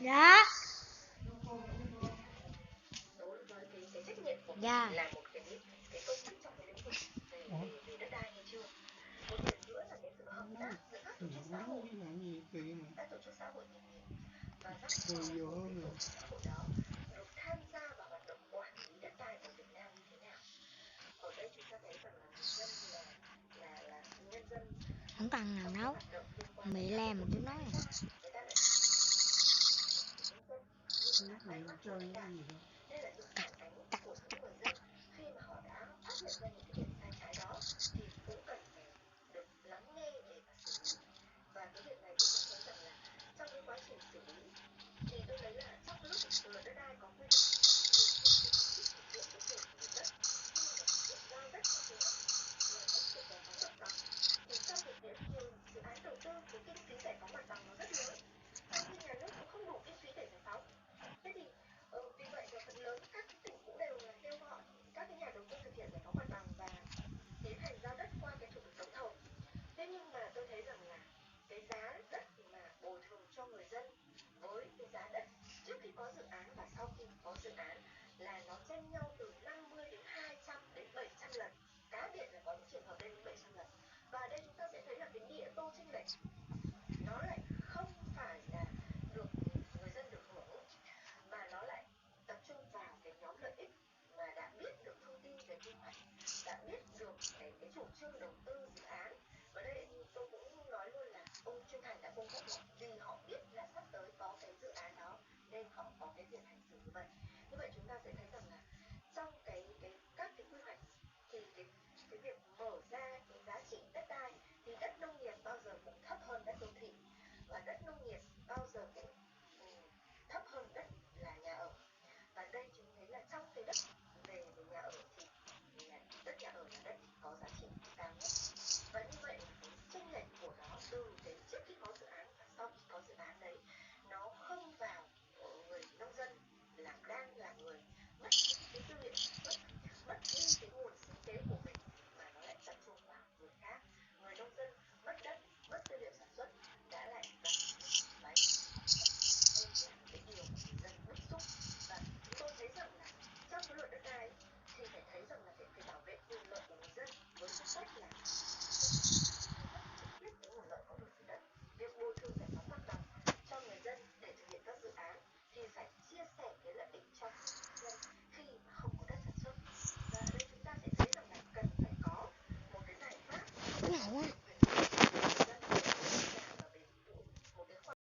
Dạ. Dạ. xã hội các tổ chức xã hội nghề nghiệp và vai trò của cái tổ chức xã hội đó được tham gia vào hoạt động quản lý đất đai ở Việt Nam như thế nào. Ở đây chúng ta thấy rằng là người dân là nhân dân không cần nào nấu mẹ làm mà tôi nói người ta lại đây là những phản ánh của những người dân khi mà họ đã phát hiện ra những cái việc sai trái đó thì cũng cần phải được lắng nghe để mà xử lý. Và cái việc này thì tôi thấy rằng là trong cái quá trình xử lý thì tôi thấy là trong cái lúc luật đất đai có quy định thực hiện cái quyền sử dụng đất khi mà thực hiện giao đất cho thuê đất là đất được giải phóng mặt bằng thì trong thực tiễn nhiều dự án đầu tư cái kinh phí giải phóng mặt bằng nó rất lớn, trong khi nhà nước cũng không đủ kinh phí để giải phóng. Thế thì vì vậy là phần lớn các tỉnh cũng đều là kêu gọi các cái nhà đầu tư thực hiện giải phóng mặt bằng và tiến hành giao đất qua cái thủ tục đấu thầu. Thế nhưng mà tôi thấy rằng là cái giá đất mà bồi thường cho người dân với cái giá đất trước khi có dự án và sau khi có dự án là nó chênh nhau từ 50 đến 200 đến 700 lần. Cá biệt là có những trường hợp lên đến 700 lần. Và ở đây chúng ta sẽ thấy là cái địa tô chênh lệch nó lại không phải là được người dân được hưởng, mà nó lại tập trung vào cái nhóm lợi ích mà đã biết được thông tin về quy hoạch, đã biết được cái chủ trương đầu tư dự án. Và đây tôi cũng nói luôn là ông Trung Thành đã cung cấp một vì họ biết là sắp tới có cái dự án đó nên họ có cái việc hành xử như vậy. Như vậy chúng ta sẽ thấy rằng là trong các cái quy hoạch thì cái việc mở ra cái giá trị đất đai thì đất nông nghiệp bao giờ cũng thấp hơn đất đô thị và đất nông nghiệp bao giờ cũng thấp hơn đất là nhà ở. Và đây chúng thấy là trong cái đất về nhà ở thì đất nhà ở là đất có giá trị cao nhất. Và như vậy là cái chênh lệch của nó từ cái trước khi có dự án và sau khi có dự án đấy nó không vào người nông dân đang là người mất cái tư liệu sản xuất, mất đi cái nguồn sinh kế của mình, mà nó lại tập trung vào người khác. Người nông dân mất đất, mất tư liệu sản xuất đã lại gặp đấy. Đây là cái điều mà người dân bức xúc. Và chúng tôi thấy rằng là trong cái luật đất đai thì phải thấy rằng là phải bảo vệ quyền lợi của người dân với tư cách là trực tiếp cái nguồn lợi có được từ đất. Việc bồi thường giải phóng mặt bằng cho người dân để thực hiện các dự án thì phải chia sẻ cái lợi ích cho